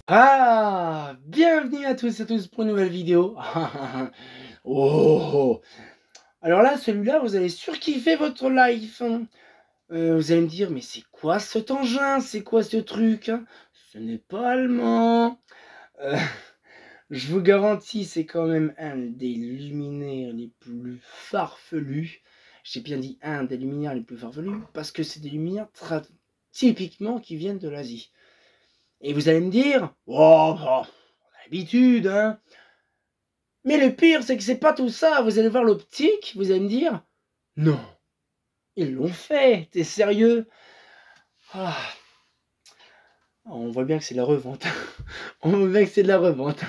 Ah! Bienvenue à tous et à tous pour une nouvelle vidéo. Oh! Alors là, celui-là, vous allez surkiffer votre life, hein. Vous allez me dire: «Mais c'est quoi cet engin? C'est quoi ce truc, hein?» Ce n'est pas allemand. Heu, je vous garantis, c'est quand même un des luminaires les plus farfelus. J'ai bien dit un des luminaires les plus farfelus parce que c'est des luminaires typiquement qui viennent de l'Asie. Et vous allez me dire: «Oh bah, on a l'habitude, hein». Mais le pire, c'est que c'est pas tout ça. Vous allez voir l'optique, vous allez me dire: «Non, ils l'ont fait, tu es sérieux?» Ah, on voit bien que c'est de la revente. On voit bien que c'est de la revente.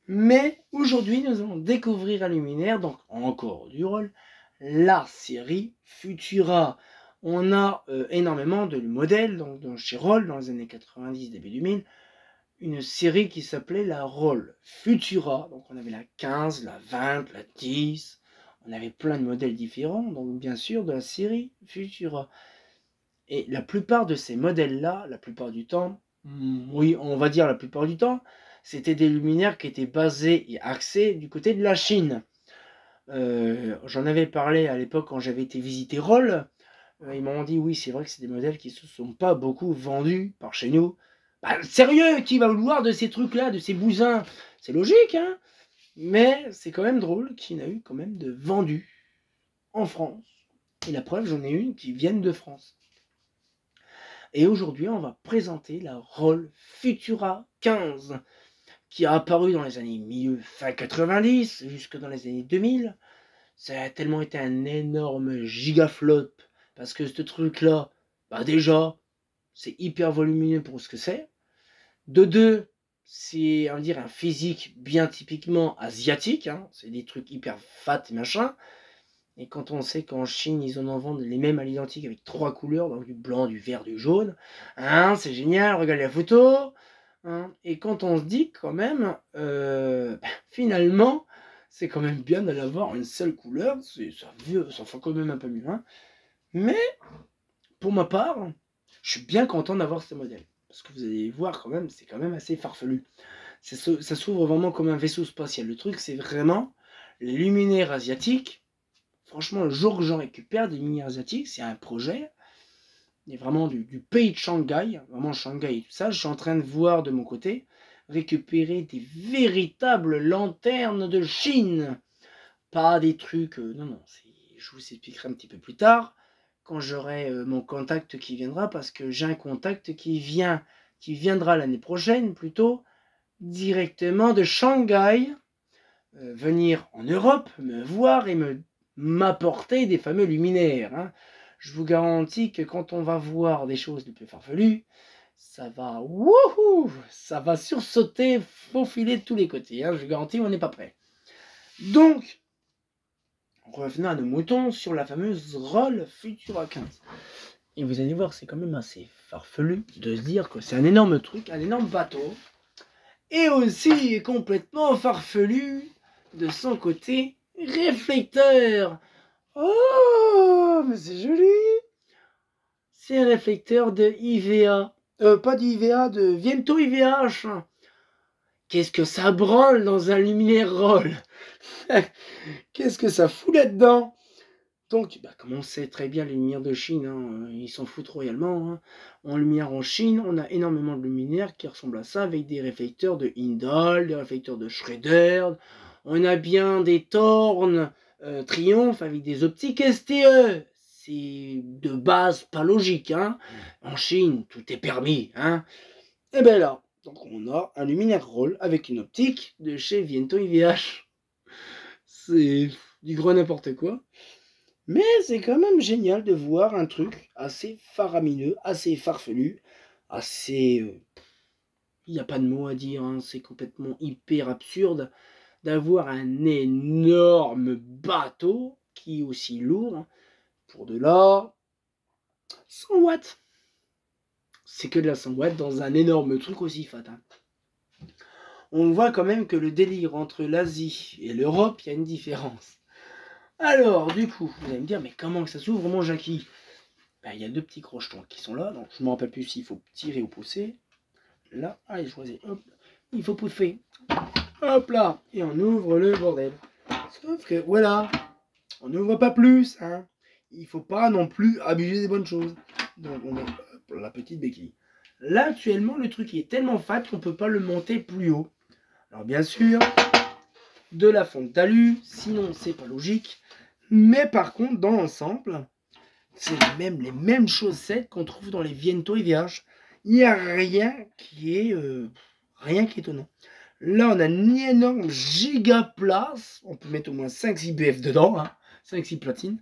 Mais aujourd'hui, nous allons découvrir un luminaire, donc encore du Roll, la série Futura. On a énormément de modèles donc chez Roll dans les années 90, début 2000. Une série qui s'appelait la Roll Futura. Donc on avait la 15, la 20, la 10. On avait plein de modèles différents, donc bien sûr de la série Futura. Et la plupart de ces modèles-là, la plupart du temps, oui, on va dire la plupart du temps, c'était des luminaires qui étaient basés et axés du côté de la Chine. J'en avais parlé à l'époque quand j'avais été visiter Roll. Ils m'ont dit oui, c'est vrai que c'est des modèles qui se sont pas beaucoup vendus par chez nous. Bah, sérieux, qui va vouloir de ces trucs-là, de ces bousins? C'est logique, hein? Mais c'est quand même drôle qu'il y en a eu quand même de vendus en France. Et la preuve, j'en ai une qui vient de France. Et aujourd'hui, on va présenter la Roll Futura 15, qui a apparu dans les années fin 90, jusque dans les années 2000. Ça a tellement été un énorme gigaflop, parce que ce truc-là, bah déjà, c'est hyper volumineux pour ce que c'est. De deux, c'est un physique bien typiquement asiatique, hein. C'est des trucs hyper fat et machin. Et quand on sait qu'en Chine, ils en vendent les mêmes à l'identique avec 3 couleurs, donc du blanc, du vert, du jaune, hein, c'est génial, regardez la photo. Hein. Et quand on se dit quand même, finalement, c'est quand même bien d'aller avoir une seule couleur, ça fait quand même un peu mieux. Hein. Mais, pour ma part, je suis bien content d'avoir ce modèle. Parce que vous allez voir quand même, c'est quand même assez farfelu. Ça s'ouvre vraiment comme un vaisseau spatial. Le truc, c'est vraiment les luminaires asiatiques. Franchement, le jour que j'en récupère des luminaires asiatiques, c'est un projet. Il y a vraiment du pays de Shanghai, vraiment Shanghai et tout ça. Je suis en train de voir de mon côté récupérer des véritables lanternes de Chine. Pas des trucs... non, non, je vous expliquerai un petit peu plus tard, quand j'aurai mon contact qui viendra, parce que j'ai un contact qui viendra l'année prochaine, plutôt, directement de Shanghai, venir en Europe, me voir et m'apporter des fameux luminaires. Hein. Je vous garantis que quand on va voir des choses les plus farfelues, ça va, wouhou, ça va sursauter, faufiler de tous les côtés. Hein. Je vous garantis, on n'est pas prêt. Donc, revenons à nos moutons sur la fameuse Roll Futura 15. Et vous allez voir, c'est quand même assez farfelu de se dire que c'est un énorme truc, un énorme bateau. Et aussi complètement farfelu de son côté réflecteur. Oh, mais c'est joli. C'est un réflecteur de IVA. Pas d'IVA, de Viento IVH. Qu'est-ce que ça branle dans un luminaire Roll? Qu'est-ce que ça fout là-dedans? Donc, comme on sait très bien, les luminaires de Chine, hein, ils s'en foutent royalement. Hein. En lumière en Chine, on a énormément de luminaires qui ressemblent à ça, avec des réflecteurs de Hindal, des réflecteurs de Schrader. On a bien des Thorn Triomphe avec des optiques STE. C'est de base pas logique. Hein. En Chine, tout est permis. Hein. Et bien là, donc on a un luminaire Roll avec une optique de chez Viento IVH. C'est du gros n'importe quoi. Mais c'est quand même génial de voir un truc assez faramineux, assez farfelu, assez... Il n'y a pas de mots à dire, hein, c'est complètement hyper absurde d'avoir un énorme bateau qui est aussi lourd, hein, pour de la 100 watts. C'est que de la 100 watts dans un énorme truc aussi fat. Hein. On voit quand même que le délire entre l'Asie et l'Europe, il y a une différence. Alors, du coup, vous allez me dire, mais comment que ça s'ouvre, mon Jackie? Il y a deux petits crochetons qui sont là, donc je ne me rappelle plus s'il faut tirer ou pousser. là, allez, je choisis, hop, il faut pousser. Hop là, et on ouvre le bordel. Sauf que, voilà, on n'ouvre pas plus, hein. Il faut pas non plus abuser des bonnes choses. Donc, on met hop, la petite béquille. Là, actuellement, le truc est tellement fat qu'on peut pas le monter plus haut. Alors, bien sûr, de la fonte d'alu, sinon, c'est pas logique. Mais par contre, dans l'ensemble, c'est les mêmes chaussettes qu'on trouve dans les Viento et VH. Il n'y a rien qui est étonnant. Là, on a une énorme giga place. On peut mettre au moins 5-6 BF dedans, hein, 5-6 platines.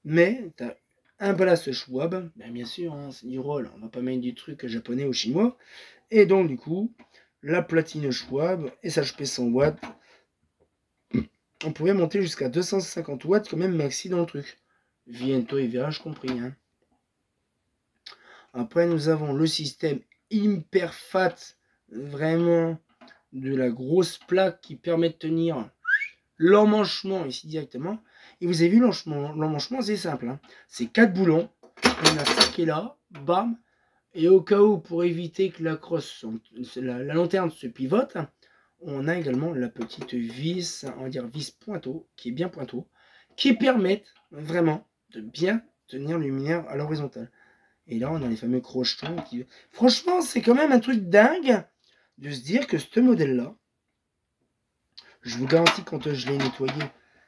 Mais tu as un ballast Schwab. Ben, bien sûr, hein, c'est du roll. On va pas mettre du truc japonais ou chinois. Et donc, du coup, la platine Schwab, SHP 100 watts. On pouvait monter jusqu'à 250 watts quand même maxi dans le truc. Viento et VH compris. Hein. Après, nous avons le système hyper fat, vraiment de la grosse plaque qui permet de tenir l'emmanchement ici directement. Et vous avez vu, l'emmanchement, c'est simple. Hein. C'est 4 boulons. On a ça qui est là, bam. Et au cas où, pour éviter que la crosse, la lanterne se pivote, on a également la petite vis, on va dire vis pointeau, qui est bien pointeau, qui permettent vraiment de bien tenir le luminaire à l'horizontale. Et là, on a les fameux crochetons qui... Franchement, c'est quand même un truc dingue de se dire que ce modèle-là, je vous garantis, quand je l'ai nettoyé,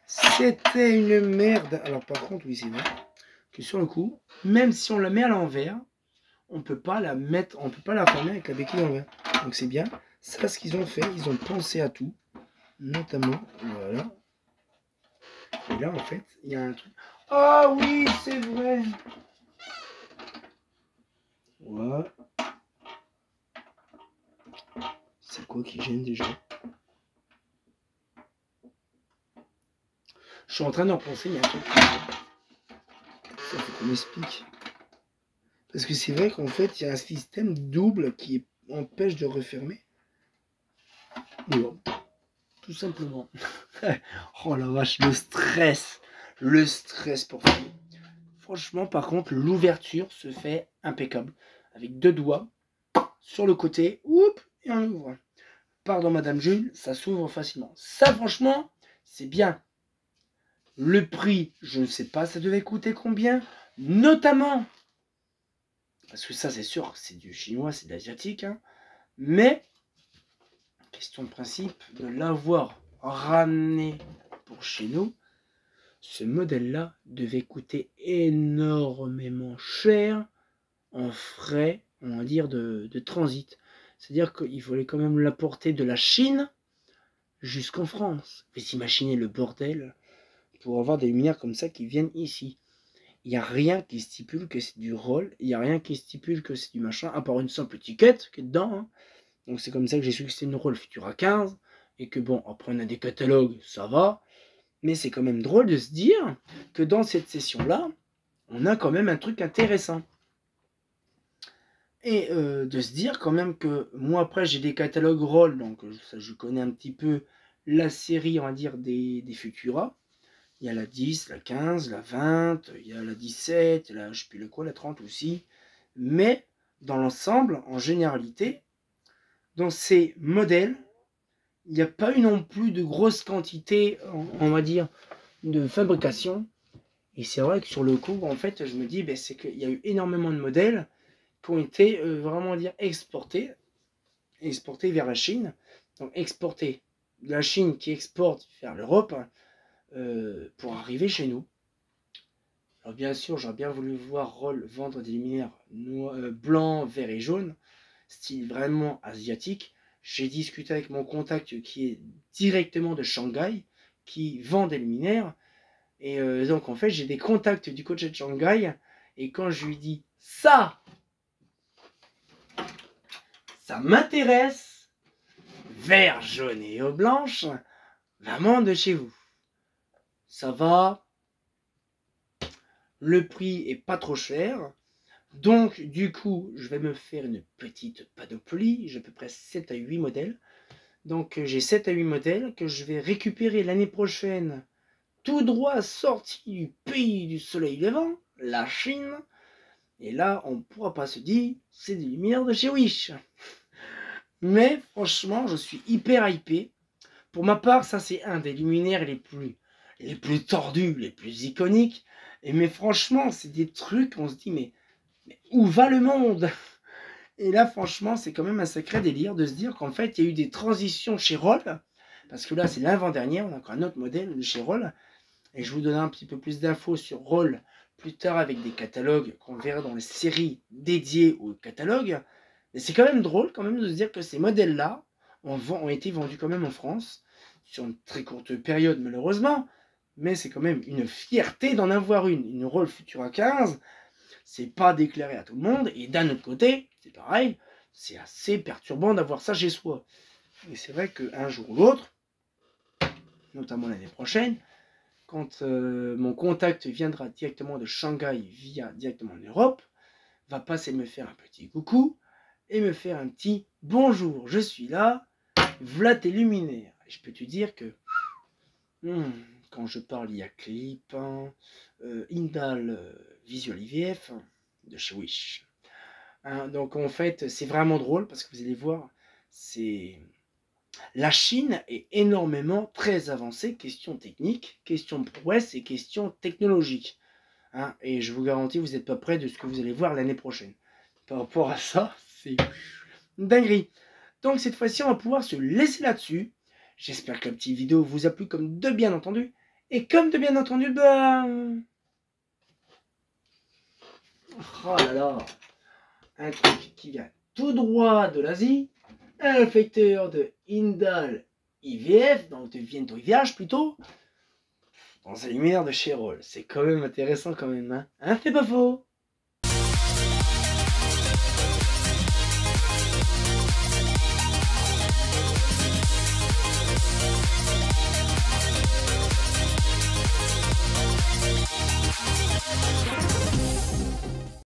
c'était une merde. Alors par contre, oui, c'est vrai que sur le coup, même si on la met à l'envers, on peut pas la mettre, on peut pas la former avec la béquille à l'envers. Donc c'est bien. Ça, ce qu'ils ont fait, ils ont pensé à tout, notamment, voilà. Et là, en fait, il y a un truc. Ah oui, c'est vrai. Voilà. C'est quoi qui gêne déjà? Je suis en train d'en penser, il y a un truc. Ça faut qu'on m'explique. Parce que c'est vrai qu'en fait, il y a un système double qui empêche de refermer. Bon, tout simplement. Oh la vache, le stress. Le stress pour faire. Franchement, par contre, l'ouverture se fait impeccable. Avec 2 doigts sur le côté. Oup, et on ouvre. Pardon, Madame Jules, ça s'ouvre facilement. Ça, franchement, c'est bien. Le prix, je ne sais pas, ça devait coûter combien. Notamment, parce que ça, c'est sûr, c'est du chinois, c'est de l'asiatique. Hein, mais, question de principe, de l'avoir ramené pour chez nous, ce modèle-là devait coûter énormément cher en frais, on va dire, de transit. C'est-à-dire qu'il fallait quand même l'apporter de la Chine jusqu'en France. Vous imaginez le bordel pour avoir des luminaires comme ça qui viennent ici. Il n'y a rien qui stipule que c'est du roll, il n'y a rien qui stipule que c'est du machin, à part une simple étiquette qui est dedans. Hein. Donc c'est comme ça que j'ai su que c'était une roll Futura 15, et que bon, après on a des catalogues, ça va, mais c'est quand même drôle de se dire que dans cette session-là, on a quand même un truc intéressant. Et de se dire quand même que moi après j'ai des catalogues roll, donc ça, je connais un petit peu la série, on va dire, des Futura. Il y a la 10, la 15, la 20, il y a la 17, la, je sais plus le quoi, la 30 aussi. Mais dans l'ensemble, en généralité, dans ces modèles, il n'y a pas eu non plus de grosse quantité, on va dire, de fabrication. Et c'est vrai que sur le coup, en fait, je me dis, ben, c'est qu'il y a eu énormément de modèles qui ont été vraiment dire exportés vers la Chine. Donc exportés de la Chine qui exporte vers l'Europe. Pour arriver chez nous. Alors bien sûr, j'aurais bien voulu voir Roll vendre des luminaires blancs, verts et jaunes, style vraiment asiatique. J'ai discuté avec mon contact qui est directement de Shanghai, qui vend des luminaires. Et donc en fait, j'ai des contacts du coach de Shanghai. Et quand je lui dis ça m'intéresse, vert, jaune et eau blanche, vraiment de chez vous. Ça va, le prix est pas trop cher, donc du coup je vais me faire une petite panoplie, j'ai à peu près 7 à 8 modèles, donc j'ai 7 à 8 modèles que je vais récupérer l'année prochaine, tout droit sorti du pays du soleil levant, la Chine, et là on pourra pas se dire c'est des lumières de chez Wish. Mais franchement, je suis hyper hypé. Pour ma part, ça c'est un des luminaires les plus tordus, les plus iconiques. Mais franchement, c'est des trucs, on se dit, mais où va le monde? Et là, franchement, c'est quand même un sacré délire de se dire qu'en fait, il y a eu des transitions chez Roll. Parce que là, c'est l'avant-dernier, on a encore un autre modèle de chez Roll. Et je vous donnerai un petit peu plus d'infos sur Roll plus tard avec des catalogues qu'on verra dans les séries dédiées au catalogue. Mais c'est quand même drôle quand même de se dire que ces modèles-là ont été vendus quand même en France, sur une très courte période malheureusement, mais c'est quand même une fierté d'en avoir une Roll Futura 15, c'est pas déclaré à tout le monde, et d'un autre côté, c'est pareil, c'est assez perturbant d'avoir ça chez soi. Et c'est vrai qu'un jour ou l'autre, notamment l'année prochaine, quand mon contact viendra directement de Shanghai via directement l'Europe, va passer me faire un petit coucou et me faire un petit bonjour, je suis là, v'là tes luminaires. Et je peux te dire que quand je parle, il y a Clip, Indal Visual IVF de chez Wish. Donc en fait, c'est vraiment drôle parce que vous allez voir, c'est la Chine est énormément très avancée, question technique, question prouesse et question technologique. Et je vous garantis, vous n'êtes pas prêts de ce que vous allez voir l'année prochaine. Par rapport à ça, c'est dinguerie. Donc cette fois-ci, on va pouvoir se laisser là-dessus. J'espère que la petite vidéo vous a plu comme de bien entendu. Et comme de bien entendu, oh là là, un truc qui vient tout droit de l'Asie, un réflecteur de Indal IVF, donc de Viento IVH plutôt, dans un luminaire de chez Roll. C'est quand même intéressant quand même, hein, c'est pas faux.